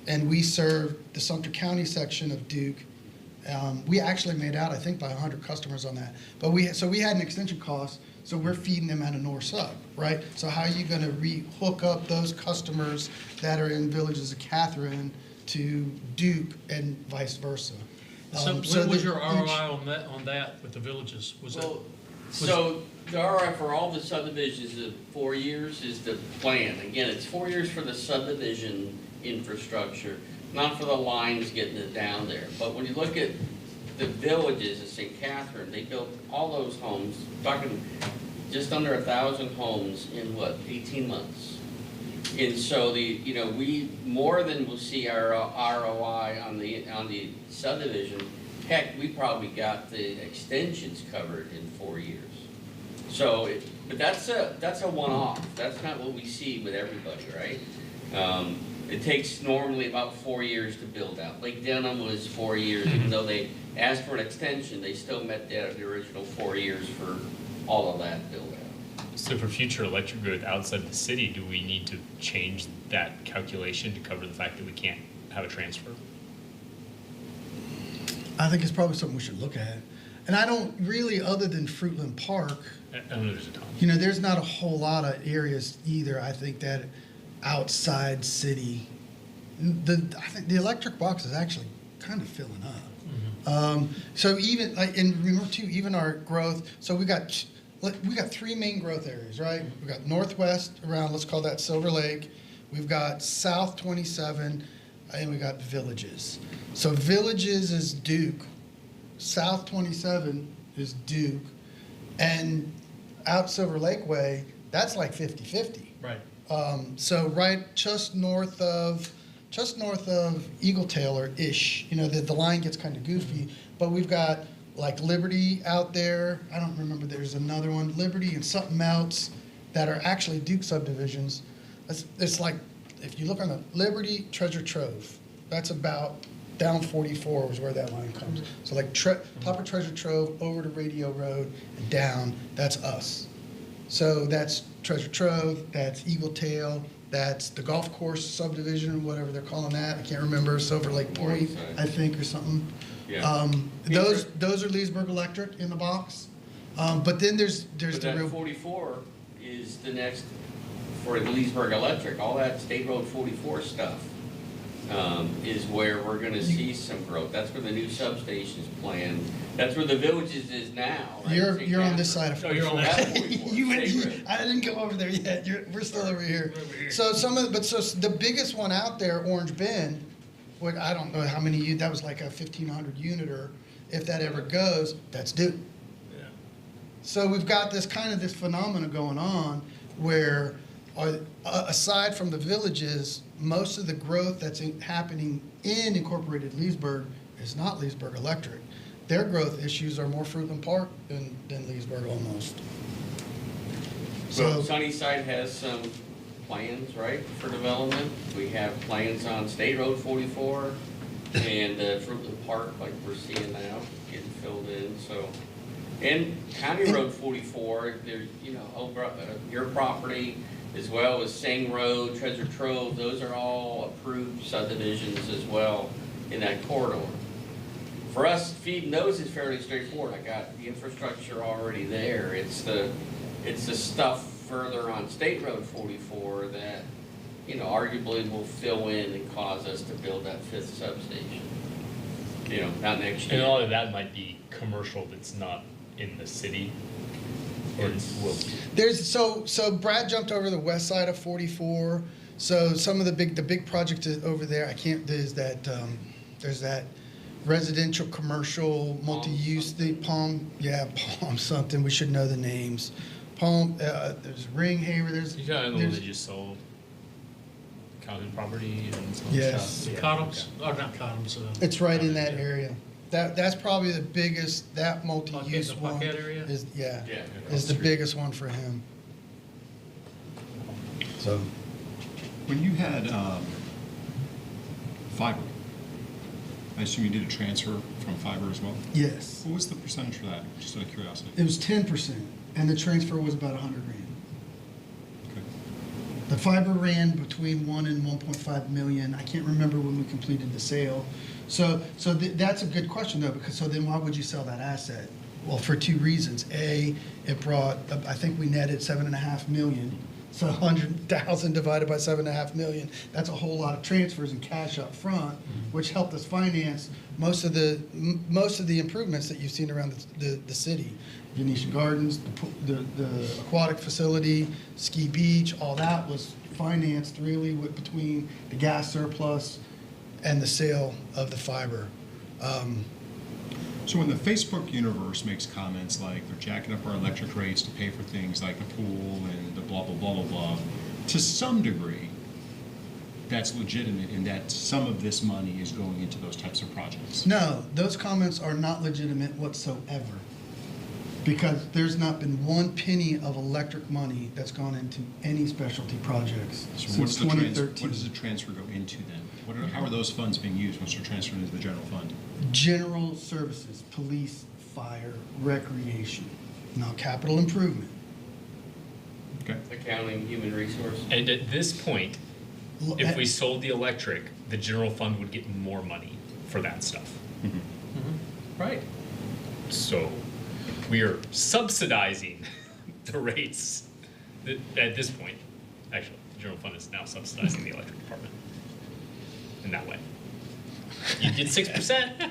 and we served the Sumter County section of Duke. We actually made out, I think, by 100 customers on that. But we had an extension cost, so we're feeding them out of North Sub, right? So how are you gonna hook up those customers that are in Villages of Catherine to Duke and vice versa? So what was your ROI on that with the villages? Was it? Well, so the ROI for all the subdivisions of 4 years is the plan. Again, it's 4 years for the subdivision infrastructure, not for the lines getting it down there. But when you look at the villages of St. Catherine, they built all those homes, talking just under 1,000 homes in 18 months. And so we more than will see our ROI on the subdivision. Heck, we probably got the extensions covered in 4 years. So, but that's a one-off. That's not what we see with everybody, right? It takes normally about 4 years to build out. Lake Denham was 4 years, even though they asked for an extension, they still met the original 4 years for all of that build out. So for future electric growth outside the city, do we need to change that calculation to cover the fact that we can't have a transfer? I think it's probably something we should look at. And I don't really, other than Fruitland Park, I know there's a ton. you know, there's not a whole lot of areas either, I think, that outside city. I think the electric box is actually kind of filling up. So even, and remember too, even our growth, so we got 3 main growth areas, right? We got northwest around, let's call that Silver Lake. We've got South 27, and we got Villages. So Villages is Duke, South 27 is Duke, and out Silver Lake Way, that's like 50-50. Right. So right just north of Eagle Taylor-ish, you know, the line gets kind of goofy, but we've got like Liberty out there. I don't remember, there's another one, Liberty and something else that are actually Duke subdivisions. It's like, if you look on the Liberty, Treasure Trove, that's about down 44 is where that line comes. So like top of Treasure Trove over to Radio Road and down, that's us. So that's Treasure Trove, that's Eagle Tail, that's the golf course subdivision, whatever they're calling that. I can't remember, Silver Lake Point, I think, or something. Yeah. Those are Leesburg Electric in the box. But then there's But the that real. 44 is the next, for Leesburg Electric, all that State Road 44 stuff is where we're gonna see some growth. That's where the new substation's planned. That's where the Villages is now, right? You're on this side of Oh, you're on 44. that 44. You I didn't go over there yet. We're still over here. So so the biggest one out there, Orange Bend, what I don't know how many, that was like a 1,500 uniter. If that ever goes, that's due. Yeah. So we've got this phenomenon going on where, aside from the Villages, most of the growth that's happening in incorporated Leesburg is not Leesburg Electric. Their growth issues are more Fruitland Park than Leesburg almost. So So, Sunnyside has some plans, right, for development. We have plans on State Road 44 and Fruitland Park, like we're seeing now, getting filled in, so. And County Road 44, there's, you know, over your property, as well as Sing Road, Treasure Trove, those are all approved subdivisions as well in that corridor. For us, feeding those is fairly straightforward. I got the infrastructure already there. It's the stuff further on State Road 44 that, you know, arguably will fill in and cause us to build that 5th substation. You know, not next year. And a lot of that might be commercial that's not in the city. Or will be. there's, so Brad jumped over the west side of 44. So some of the big project is over there, there's that residential, commercial, multi-use, Palm something, we should know the names. Palm, there's Ringhaver, You got the one they just sold. Calvin property and some Yes. stuff. Cottums, or not Cottums, it's right in that area. That's probably the biggest, that multi-use the one Paquette area? is, Yeah. is the biggest one for him. So, When you had fiber, I assume you did a transfer from fiber as well? yes, What was the percentage for that, just out of curiosity? it was 10%, and the transfer was about 100 grand. Okay. The fiber ran between 1 and 1.5 million. I can't remember when we completed the sale. So that's a good question though, because so then why would you sell that asset? Well, for 2 reasons. A, it brought, I think we netted 7.5 million. So 100,000 divided by 7.5 million, that's a whole lot of transfers and cash up front, which helped us finance most of the improvements that you've seen around the city. Venetian Gardens, the aquatic facility, Ski Beach, all that was financed really between the gas surplus and the sale of the fiber. So when the Facebook universe makes comments like they're jacking up our electric rates to pay for things like the pool and the blah, blah, blah, blah, blah, to some degree, that's legitimate in that some of this money is going into those types of projects. No, those comments are not legitimate whatsoever. Because there's not been one penny of electric money that's gone into any specialty projects So since what's the what 2013. does the transfer go into then? How are those funds being used once they're transferred into the general fund? General services, police, fire, recreation, not capital improvement. Okay. Accounting, human resource. And at this point, L- if we sold the electric, the general fund would get more money for that stuff. Right. So we are subsidizing the rates at this point. Actually, the general fund is now subsidizing the electric department in that way. You get 6%,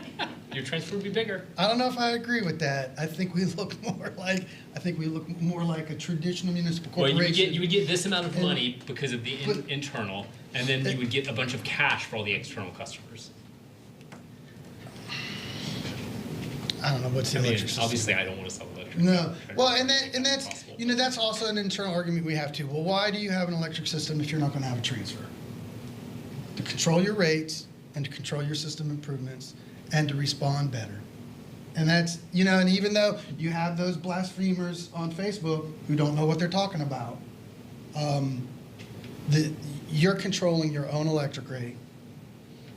your transfer would be bigger. I don't know if I agree with that. I think we look more like a traditional municipal Well, corporation. you would get this amount of And- money because of the but- internal, and then you would get a bunch of cash for all the external customers. I don't know what's the I mean, electric system. obviously, I don't want to sell electric. No. Well, and That's that's, impossible. you know, that's also an internal argument we have too. Well, why do you have an electric system if you're not going to have a transfer? To control your rates and to control your system improvements and to respond better. And that's, you know, and even though you have those blasphemers on Facebook who don't know what they're talking about, you're controlling your own electric rate.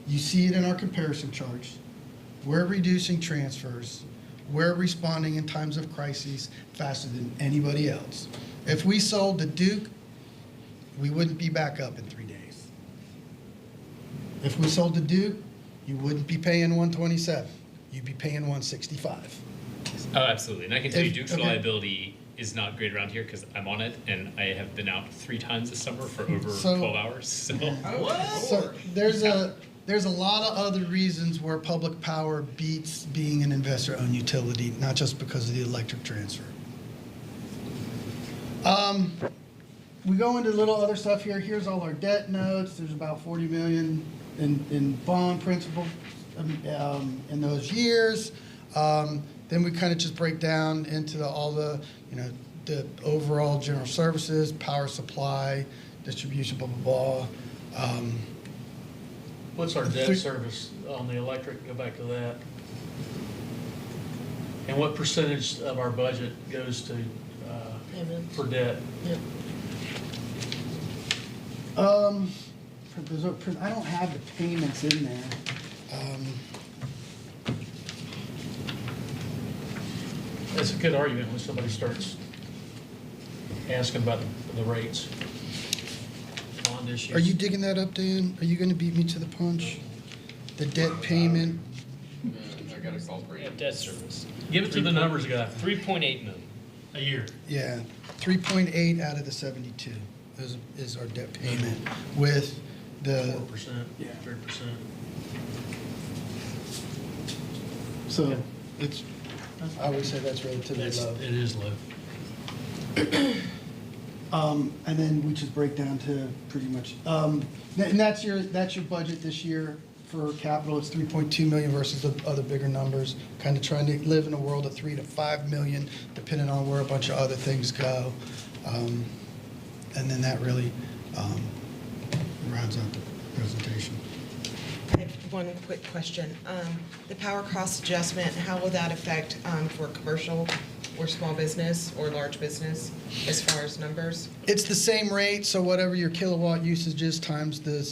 You see it in our comparison charts. We're reducing transfers. We're responding in times of crises faster than anybody else. If we sold to Duke, we wouldn't be back up in 3 days. If we sold to Duke, you wouldn't be paying 127. You'd be paying 165. Oh, absolutely. And I can tell you If- Duke's okay. reliability is not great around here because I'm on it and I have been out 3 times this summer for over So- 12 hours. So So there's a lot of other reasons where public power beats being an investor-owned utility, not just because of the electric transfer. We go into little other stuff here. Here's all our debt notes. There's about 40 million in bond principal in those years. Then we kind of just break down into all the, you know, the overall general services, power supply, distribution, blah, blah, blah. What's our debt service on the electric? Go back to that. And what percentage of our budget goes to, for debt? I don't have the payments in there. That's a good argument when somebody starts asking about the rates. Bond issues. Are you digging that up, Dan? Are you gonna beat me to the punch? The debt payment? I got a call for you. debt service. Give it to the numbers guy. 3.8 million. A year. Yeah, 3.8 out of the 72 is our debt payment with the, 4%, Yeah. 3%. so it's, I would say that's relatively That's, low. it is low. And then we just break down to pretty much, and that's your budget this year for capital. It's 3.2 million versus the other bigger numbers. Kind of trying to live in a world of 3 to 5 million, depending on where a bunch of other things go. And then that really rounds out the presentation. I have one quick question. The power cost adjustment, how will that affect for commercial or small business or large business as far as numbers? It's the same rate, so whatever your kilowatt usage is times the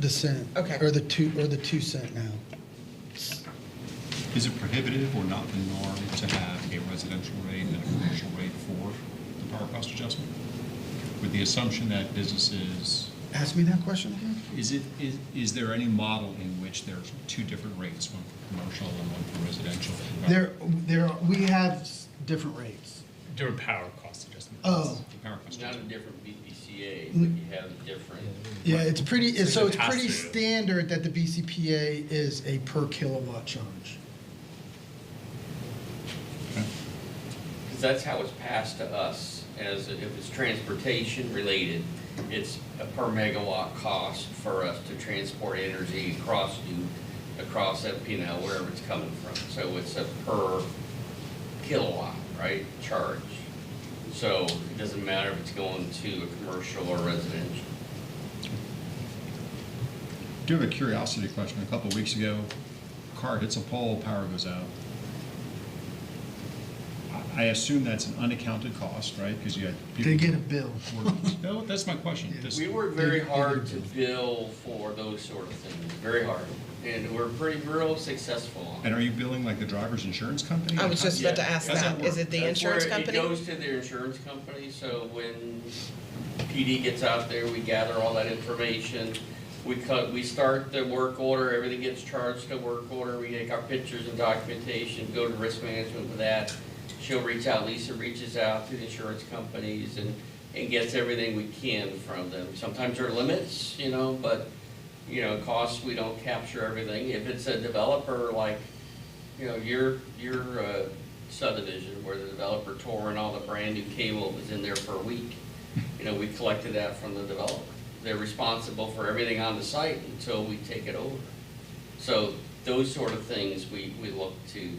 cent. Okay. Or the 2 cent now. Is it prohibitive or not the norm to have a residential rate and a commercial rate for the power cost adjustment? With the assumption that businesses, Ask me that question again. is there any model in which there's 2 different rates, one for commercial and one for residential? We have different rates. Different power cost adjustment. Oh, The power cost Not a adjustment. different BPCA, but you have a different. yeah, it's pretty, So so it's it's a pretty pass-through. standard that the BCPA is a per kilowatt charge. Okay. Because that's how it's passed to us, as if it's transportation related, it's a per megawatt cost for us to transport energy across FPL, wherever it's coming from. So it's a per kilowatt, right, charge. So it doesn't matter if it's going to a commercial or residential. Do you have a curiosity question? A couple of weeks ago, car hits a pole, power goes out. I assume that's an unaccounted cost, right? Because you had people. They get a bill. No, that's my question. Just- We work very hard to bill for those sort of things, very hard. And we're pretty real successful on it. And are you billing like the driver's insurance company? I was just about to Yeah. ask How's that. that Is it the That's insurance where company? It goes to their insurance company, so when PD gets out there, we gather all that information. We start the work order, everything gets charged to work order, we take our pictures and documentation, go to risk management with that. She'll reach out, Lisa reaches out to the insurance companies and gets everything we can from them. Sometimes there are limits, but, costs, we don't capture everything. If it's a developer like, your subdivision where the developer tore in all the brand new cable was in there for a week, we collected that from the developer. They're responsible for everything on the site until we take it over. So those sort of things we look to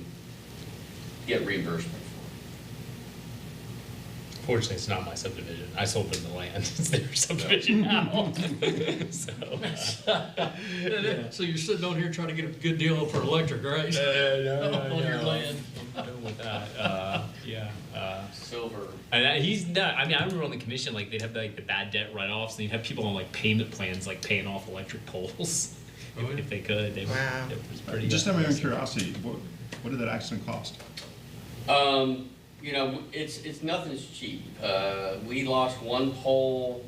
get reimbursement for. Fortunately, it's not my subdivision. I sold them the land. It's their subdivision now. So, So you're sitting on here trying to get a good deal for electric, right? On your land. I'm done with that. Yeah. Silver. And he's not. I mean, I remember on the commission, like they'd have like the bad debt write-offs, and you'd have people on like payment plans, like paying off electric poles Oh, yeah. if they could. They were, Wow. it was pretty. Just out of my own curiosity, what did that accident cost? It's nothing's cheap. We lost one pole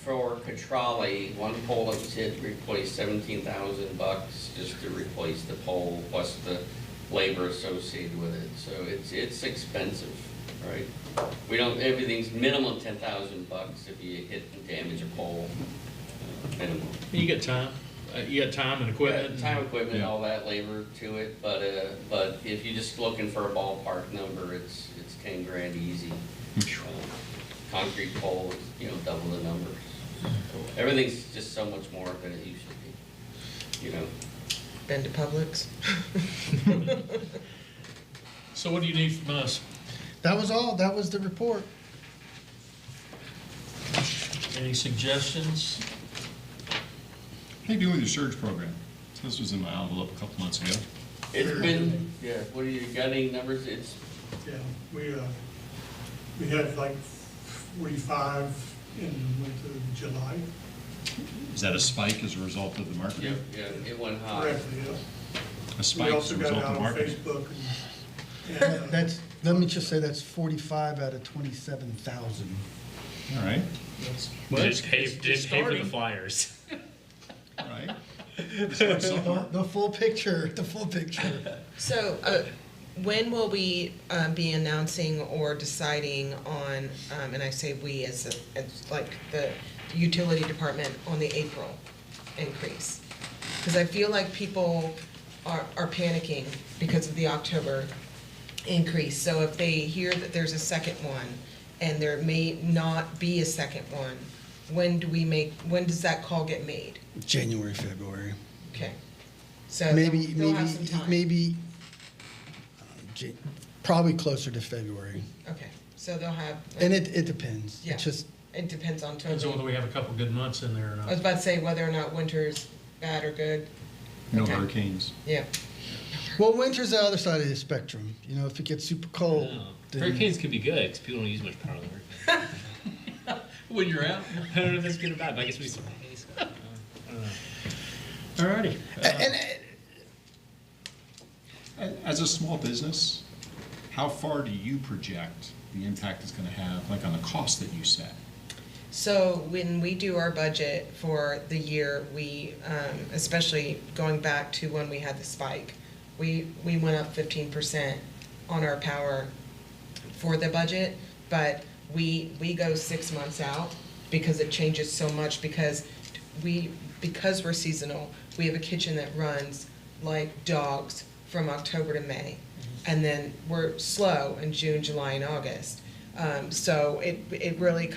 for Catrali, one pole that was hit, replaced $17,000 just to replace the pole, plus the labor associated with it. So it's expensive, right? Everything's minimum $10,000 if you hit and damage a pole, minimum. You got time, you got time and equipment. Time, equipment, Yeah. all that labor to it, but if you're just looking for a ballpark number, it's 10 grand easy. Concrete pole is, double the numbers. Everything's just so much more than it used to be, Been to Publix? So what do you need from us? That was all. That was the report. Any suggestions? How you doing with your surge program? This was in my envelope a couple months ago. It's been, what do you got any numbers? It's, Yeah, we had like 45 in the month of July. Is that a spike as a result of the marketing? it went high. Correctly, yeah. A We spike as also a got result out of on marketing? Facebook and Let me just say that's 45 out of 27,000. All right, Well, Did it's- it pay, it's did it pay for the starting. flyers? all right. The full picture, the full picture. So, when will we be announcing or deciding on, and I say we as like the utility department, on the April increase? Because I feel like people are panicking because of the October increase. So if they hear that there's a second one, and there may not be a second one, when does that call get made? January, February. Okay. So Maybe, they'll have some time. probably closer to February. Okay, so they'll have. And it depends. Yeah. It just, It depends on Depends on total. whether we have a couple good months in there or I was not. about to say whether or not winter's bad or good. No Okay. hurricanes. Yeah. well, winter's the other side of the spectrum. If it gets super cold. then- Hurricanes could be good because people don't use much power. When you're out. I don't know if it's good or bad, but I guess we some haze. I don't know. All righty. And As a small business, how far do you project the impact it's going to have, like on the cost that you set? So when we do our budget for the year, we, especially going back to when we had the spike, we went up 15% on our power for the budget, but we go 6 months out because it changes so much, because we're seasonal, we have a kitchen that runs like dogs from October to May. And then we're slow in June, July, and August. So it really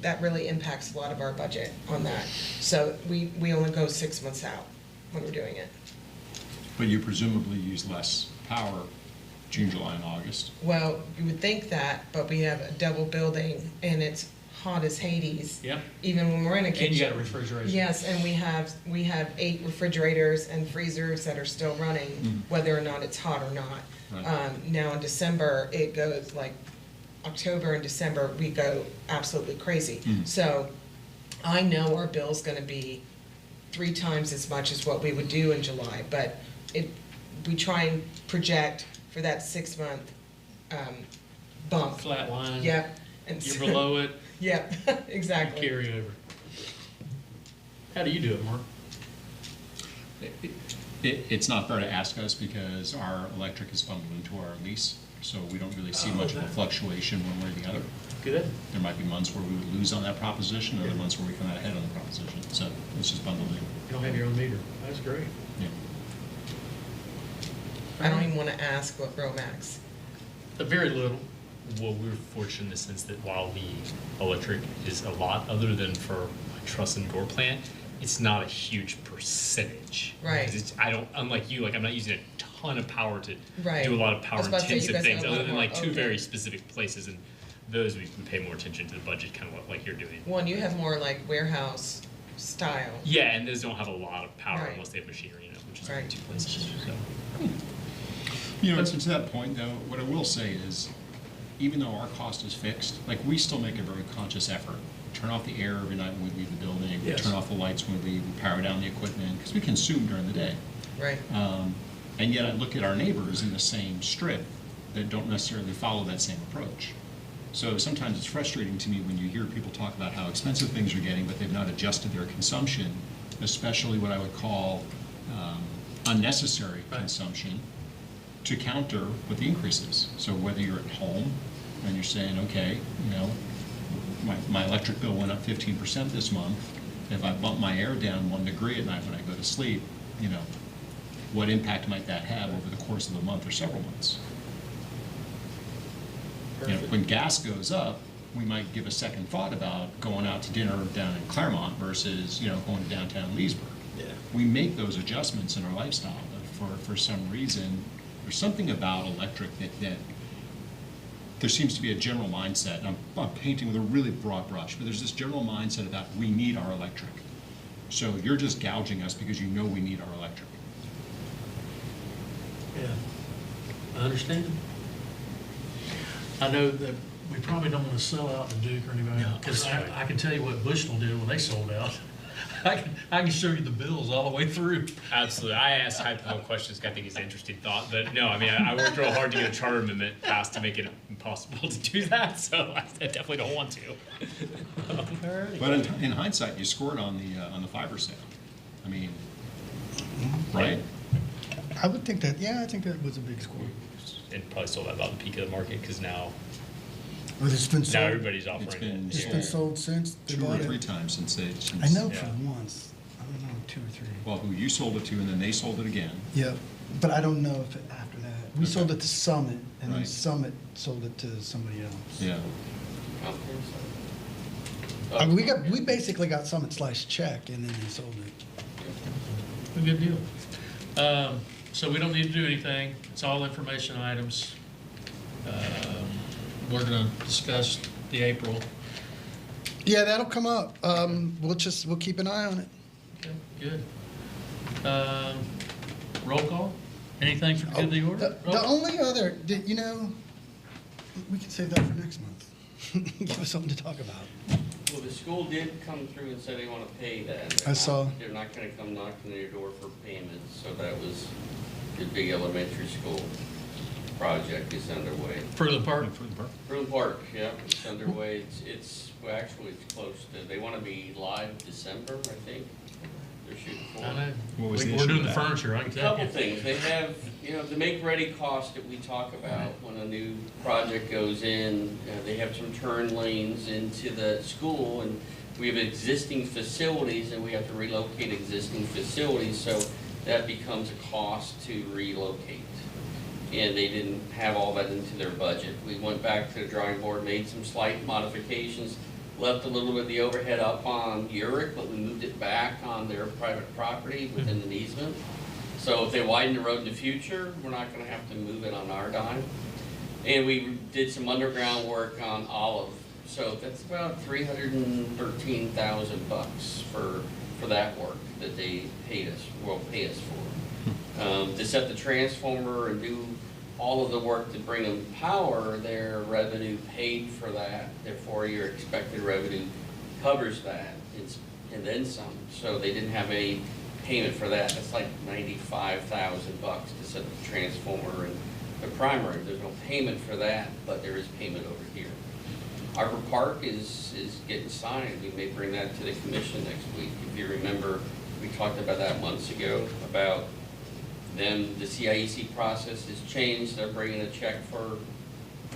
that really impacts a lot of our budget on that. So we only go 6 months out when we're doing it. But you presumably use less power June, July, and August. Well, you would think that, but we have a double building and it's hot as Hades. Yep. Even when we're in a kitchen. And you got a refrigeration. Yes, and we have 8 refrigerators and freezers that are still running, whether or not it's hot or not. Right. Now in December, it goes like, October and December, we go absolutely crazy. So I know our bill's gonna be 3 times as much as what we would do in July, but we try and project for that 6-month bump. Flat line. Yep. And You're so- below it, Yep, exactly. carry over. How do you do it, Mark? It's not fair to ask us because our electric is bundled into our lease, so we don't really see much of a fluctuation one way or the other. Good. There might be months where we would lose on that proposition, other months where we come out ahead on the proposition, so it's just bundled in. You don't have your own meter. That's great. Yeah. I don't even wanna ask what Romax. Very little. Well, we're fortunate in the sense that while the electric is a lot, other than for my truss and door plant, it's not a huge percentage. Right. 'Cause unlike you, like I'm not using a ton of power to Right. do a lot of I power was about to say, you intensive guys things, have a other lot than more like 2 open. very specific places, and those we pay more attention to the budget, kind of like you're doing. One, you have more like warehouse style. Yeah, and those don't have a lot of power Right. unless they have machinery in it, which is Right. only 2 places, so. You know, to that point though, what I will say is, even though our cost is fixed, like we still make a very conscious effort. Turn off the air every night when we leave the building, we Yes. turn off the lights when we leave, we power down the equipment, because we consume during the day. Right. And yet I look at our neighbors in the same strip that don't necessarily follow that same approach. So sometimes it's frustrating to me when you hear people talk about how expensive things are getting, but they've not adjusted their consumption, especially what I would call unnecessary Right. consumption, to counter with the increases. So whether you're at home and you're saying, okay, you know, my electric bill went up 15% this month, if I bump my air down 1 degree at night when I go to sleep, you know, what impact might that have over the course of a month or several months? You know, when gas goes up, we might give a second thought about going out to dinner down in Claremont versus, you know, going to downtown Leesburg. Yeah. We make those adjustments in our lifestyle, but for some reason, there's something about electric that there seems to be a general mindset, and I'm painting with a really broad brush, but there's this general mindset about we need our electric. So you're just gouging us because you know we need our electric. Yeah. I understand. I know that we probably don't want to sell out the Duke or anybody, No, because that's right. I can tell you what Bushnell did when they sold out. I can show you the bills all the way through. Absolutely. I asked hypothetical questions. I think it's an interesting thought, but no, I mean, I worked real hard to get a charter amendment passed to make it impossible to do that, so I definitely don't want to. But in hindsight, you scored on the fiber sale. I mean, right? I would think that, yeah, I think that was a big score. And probably sold at about the peak of the market, because now Or it's been now sold, everybody's It's offering been it. it's been sold since they 2 or bought 3 it. times since I know Yeah. for once, I don't know, 2 or 3. Well, who you sold it to, and then they sold it again. Yeah, but I don't know if after that. We Okay. sold it to Summit, and then Right. Summit sold it to somebody else. Yeah. I mean, we basically got Summit sliced check, and then they sold it. A good deal. So we don't need to do anything. It's all information items. We're gonna discuss the April. Yeah, that'll come up. We'll keep an eye on it. Okay, good. Roll call? Anything for good of the order? The only other, you know, we can save that for next month. Give us something to talk about. Well, the school did come through and said they want to pay that. They're I saw. not- They're not gonna come knocking on your door for payment, so that was, the big elementary school project is underway. For the park? Broom Park, yeah, it's underway. Well, actually, it's close to, they want to be live December, I think. They're shooting for. I know. What was the We're issue doing with the that? furniture, I can tell Couple you. things, they have, the make-ready cost that we talk about when a new project goes in, they have some turn lanes into the school, and we have existing facilities, and we have to relocate existing facilities, so that becomes a cost to relocate. And they didn't have all that into their budget. We went back to the drawing board, made some slight modifications, left a little bit of the overhead up on Uric, but we moved it back on their private property within an easement. So if they widen the road in the future, we're not gonna have to move it on our dime. And we did some underground work on Olive So that's about $313,000 for that work that they pay us for. To set the transformer and do all of the work to bring them power, their revenue paid for that, their 4-year expected revenue covers that and then some. So they didn't have any payment for that. That's like $95,000 to set the transformer and the primary. There's no payment for that, but there is payment over here. Arbor Park is getting signed. We may bring that to the commission next week. If you remember, we talked about that months ago, about them, the CIEC process has changed. They're bringing a check for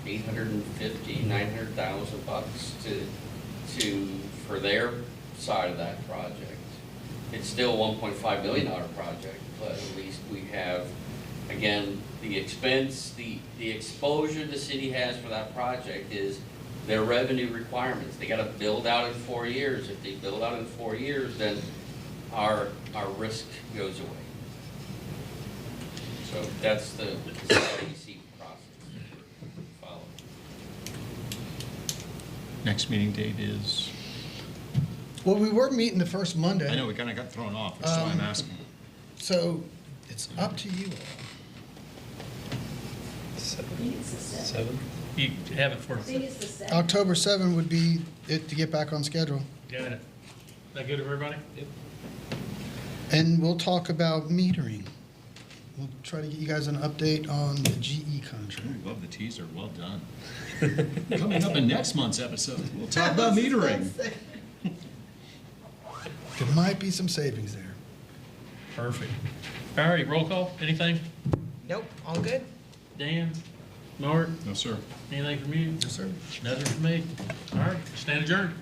$850,000-$900,000 for their side of that project. It's still a $1.5 million project, but at least we have, again, the expense, the exposure the city has for that project is their revenue requirements. They gotta build out in 4 years. If they build out in 4 years, then our risk goes away. So that's the CIEC process we follow. Next meeting date is, Well, we were meeting the first Monday. I know, we kind of got thrown off, that's why I'm asking. So it's up to you all. You have it for, October 7 would be it to get back on schedule. got it. That good, everybody? Yep. And we'll talk about metering. We'll try to get you guys an update on the GE contract. Ooh, love the teaser, well done. Coming up in next month's episode, we'll talk about metering. There might be some savings there. Perfect. All right, roll call, anything? Nope, all good? Dan, Mark, No, sir. anything from you? Yes, sir. Nothing from me. All right, stand adjourned.